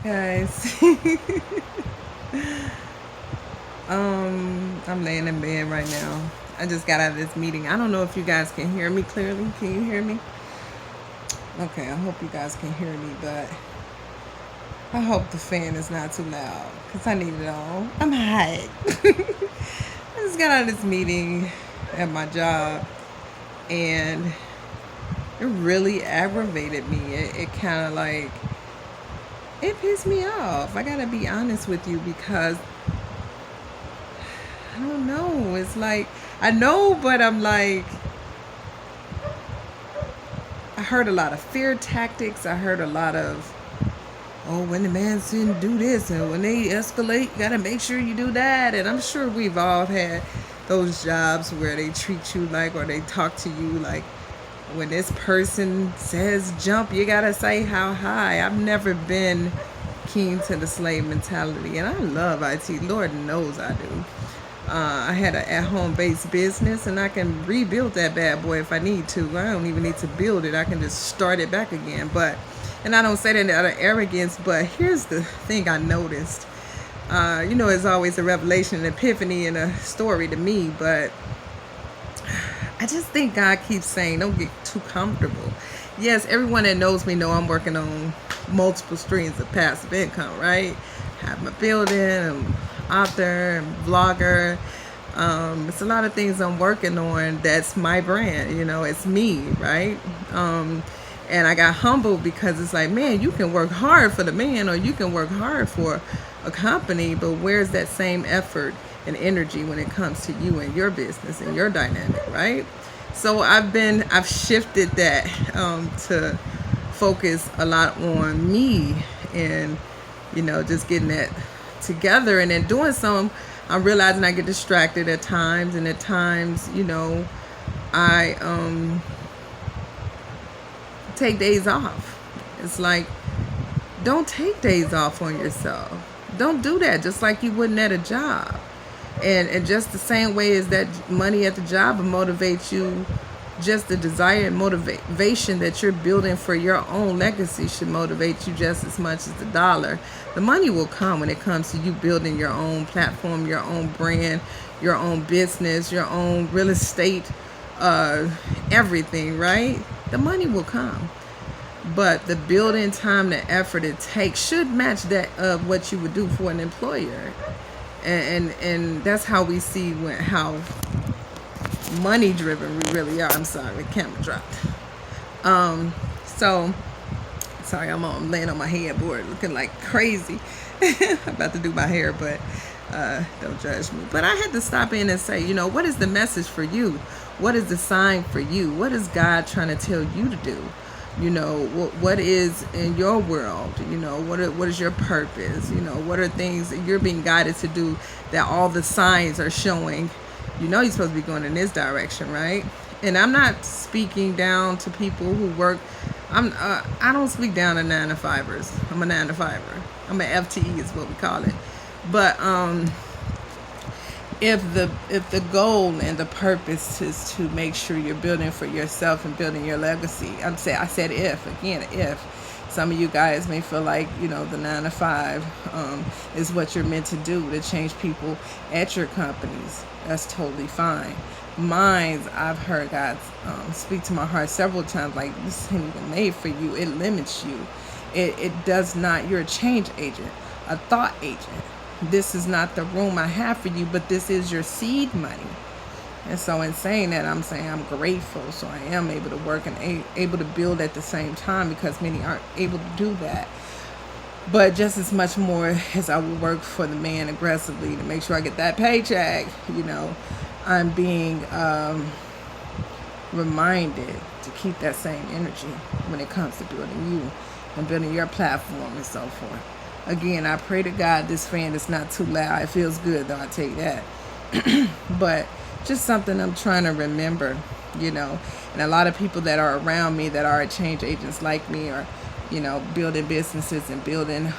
Guys, I'm laying in bed right now. I just got out of this meeting. I don't know if you guys can hear me clearly. Can you hear me? Okay, I hope you guys can hear me, but I hope the fan is not too loud because I need it all. I'm hot. I just got out of this meeting at my job and it really aggravated me. It kind of like, it pissed me off. I gotta be honest with you because I don't know. It's like, I know, but I'm like, I heard a lot of fear tactics. I heard a lot of, oh, when the man said do this and when they escalate, gotta make sure you do that. And I'm sure we've all had those jobs where they treat you like, or they talk to you like, when this person says jump, you gotta say how high. I've never been keen to the slave mentality, and I love IT. Lord knows I do. I had an at-home based business, and I can rebuild that bad boy if I need to. I don't even need to build it. I can just start it back again. But, and I don't say that out of arrogance, but here's the thing I noticed. It's always a revelation, an epiphany, and a story to me, but I just think God keeps saying, don't get too comfortable. Yes, everyone that knows me know I'm working on multiple streams of passive income, right? I have my building, I'm author, and vlogger. It's a lot of things I'm working on that's my brand, it's me, right? And I got humbled because it's like, man, you can work hard for the man or you can work hard for a company, but where's that same effort and energy when it comes to you and your business and your dynamic, right? So I've shifted that to focus a lot on me and, just getting that together. And then doing some, I'm realizing I get distracted at times, and at times, I take days off. It's like, don't take days off on yourself. Don't do that, just like you wouldn't at a job. And just the same way as that money at the job will motivate you, just the desire and motivation that you're building for your own legacy should motivate you just as much as the dollar. The money will come when it comes to you building your own platform, your own brand, your own business, your own real estate, everything, right? The money will come. But the building time, the effort it takes should match that of what you would do for an employer. And that's how we see how money driven we really are. I'm sorry, the camera dropped. So sorry, I'm laying on my headboard looking like crazy. I'm about to do my hair, but don't judge me. But I had to stop in and say, what is the message for you? What is the sign for you? What is God trying to tell you to do? What is in your world? What is your purpose? What are things that you're being guided to do that all the signs are showing? You're supposed to be going in this direction, right? And I'm not speaking down to people who work. I don't speak down to 9-to-5ers. I'm a 9-to-5er. I'm an FTE is what we call it. But if the goal and the purpose is to make sure you're building for yourself and building your legacy, I said if some of you guys may feel like the 9-to-5 is what you're meant to do to change people at your companies, that's totally fine. Mine's, I've heard God speak to my heart several times, like, this isn't even made for you. It limits you. It does not. You're a change agent, a thought agent. This is not the room I have for you, but this is your seed money. And so in saying that, I'm saying I'm grateful. So I am able to work and able to build at the same time, because many aren't able to do that. But just as much more as I will work for the man aggressively to make sure I get that paycheck, I'm being reminded to keep that same energy when it comes to building you and building your platform and so forth. Again, I pray to God this fan is not too loud. It feels good, though, I tell you that. But just something I'm trying to remember, And a lot of people that are around me that are change agents like me are, building businesses and building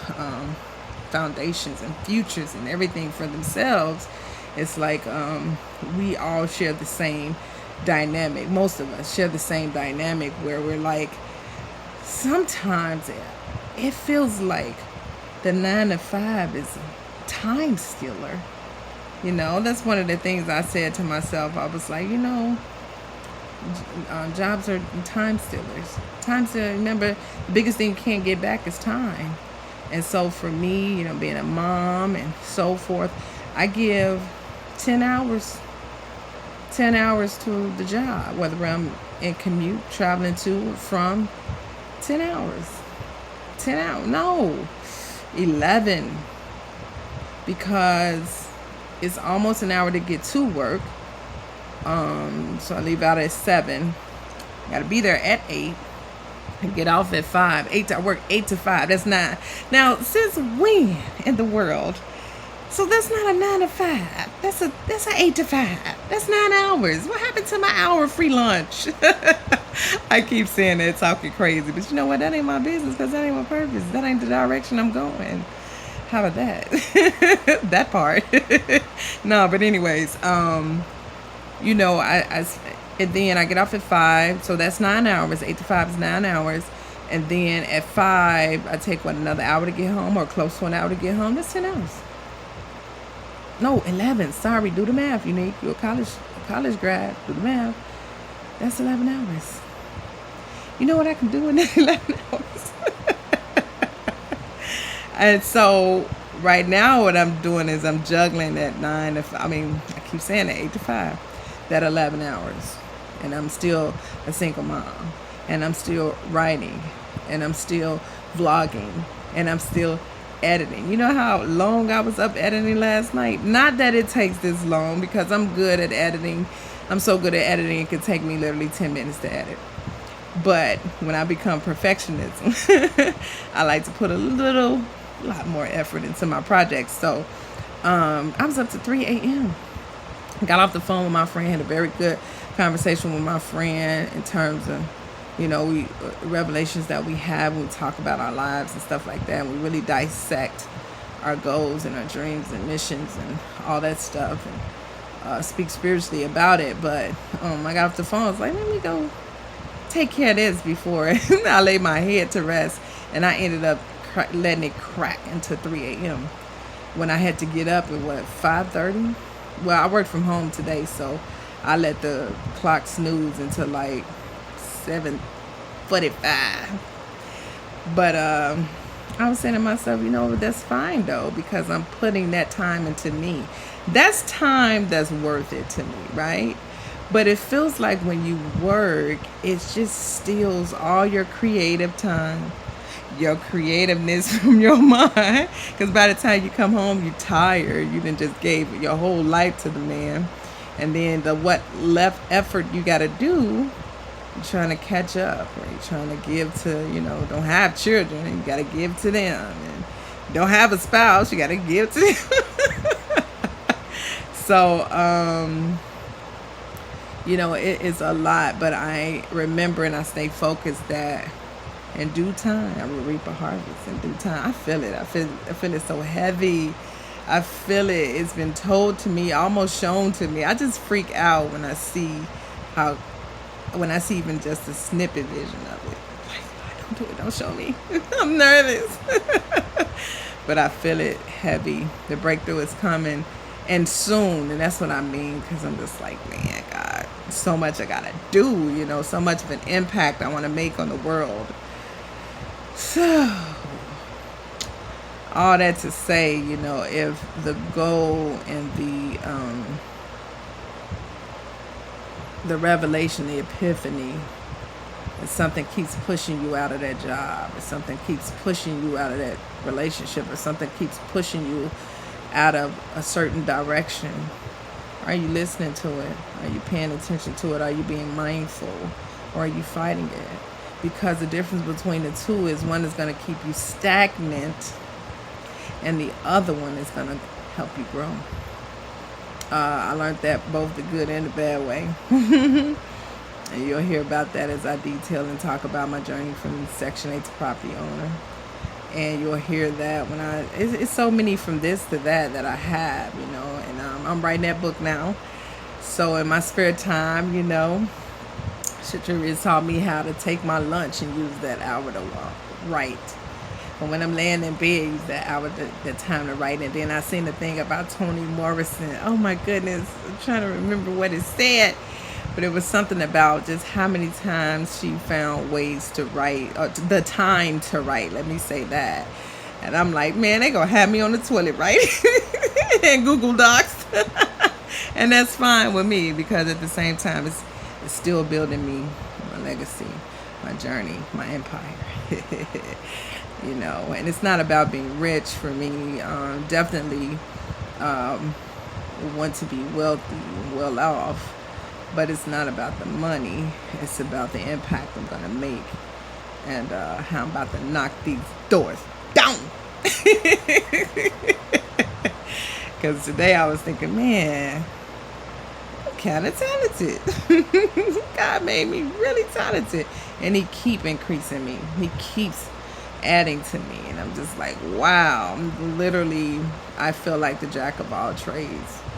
foundations and futures and everything for themselves. It's like we all share the same dynamic. Most of us share the same dynamic where we're like, sometimes it feels like the 9 to 5 is a time stealer. That's one of the things I said to myself. I was like, jobs are time stealers. Time stealers. Remember, the biggest thing you can't get back is time. And so for me, being a mom and so forth, I give 10 hours, 10 hours to the job, whether I'm in commute, traveling to or from, 10 hours. 10 hours. No, 11. Because it's almost an hour to get to work. So I leave out at 7. Got to be there at 8. And get off at 5. I work 8 to 5. That's 9. Now, since when in the world? So that's not a 9 to 5. That's an 8 to 5. That's 9 hours. What happened to my hour free lunch? I keep saying that, talking crazy, but you know what? That ain't my business, because that ain't my purpose. That ain't the direction I'm going. How about that? That part. No, but anyways, and then I get off at 5, so that's 9 hours. 8 to 5 is 9 hours. And then at 5, I take, another hour to get home, or close to an hour to get home. That's 10 hours. No, 11. Sorry, do the math, Unique. You're a college grad. Do the math. That's 11 hours. You know what I can do in that 11 hours? And so right now what I'm doing is I'm juggling that 9 to 5. I keep saying that 8 to 5. That 11 hours. And I'm still a single mom. And I'm still writing. And I'm still vlogging. And I'm still editing. You know how long I was up editing last night? Not that it takes this long, because I'm good at editing. I'm so good at editing, it could take me literally 10 minutes to edit. But when I become perfectionism, I like to put a lot more effort into my projects. So I was up to 3 a.m. Got off the phone with my friend, had a very good conversation with my friend in terms of, we revelations that we have when we talk about our lives and stuff like that. And we really dissect our goals and our dreams and missions and all that stuff, and speak spiritually about it. But I got off the phone. I was like, let me go take care of this before I lay my head to rest. And I ended up letting it crack into 3 a.m. when I had to get up at 5:30. Well, I worked from home today, so I let the clock snooze until like 7:45. But I was saying to myself, that's fine though, because I'm putting that time into me. That's time that's worth it to me, right? But it feels like when you work, it just steals all your creative time, your creativeness from your mind. Because by the time you come home, you're tired. You done just gave your whole life to the man. And then what left effort you got to do, you're trying to catch up, or you're trying to give to, don't have children, and you got to give to them. And don't have a spouse, you got to give to them. So, it is a lot, but I remember and I stay focused that in due time I will reap a harvest. In due time, I feel it. I feel it so heavy. I feel it. It's been told to me, almost shown to me. I just freak out when I see even just a snippet vision of it. Like, don't do it. Don't show me. I'm nervous. But I feel it heavy. The breakthrough is coming, and soon. And that's what I mean, because I'm just like, man, God, so much I gotta do, so much of an impact I want to make on the world. So, all that to say, if the goal and the revelation, the epiphany, if something keeps pushing you out of that job, if something keeps pushing you out of that relationship, or something keeps pushing you out of a certain direction, are you listening to it? Are you paying attention to it? Are you being mindful? Or are you fighting it? Because the difference between the two is one is going to keep you stagnant, and the other one is going to help you grow. I learned that both the good and the bad way. And you'll hear about that as I detail and talk about my journey from Section 8 to property owner. And you'll hear that when it's so many from this to that I have, and I'm writing that book now. So in my spare time, Shitri has taught me how to take my lunch and use that hour to write. But when I'm laying in bed, use that hour, the time to write. And then I seen the thing about Toni Morrison. Oh my goodness, I'm trying to remember what it said. But it was something about just how many times she found ways to write, or the time to write. Let me say that. And I'm like, man, they gonna have me on the toilet, right? And Google Docs. And that's fine with me, because at the same time, it's still building me, my legacy, my journey, my empire. You know, and it's not about being rich for me. Definitely want to be wealthy, well off, but it's not about the money. It's about the impact I'm gonna make, and how I'm about to knock these doors down. Because today I was thinking, man, I'm kind of talented. God made me really talented, and He keep increasing me. He keeps adding to me, and I'm just like, wow. I'm literally, I feel like the jack of all trades.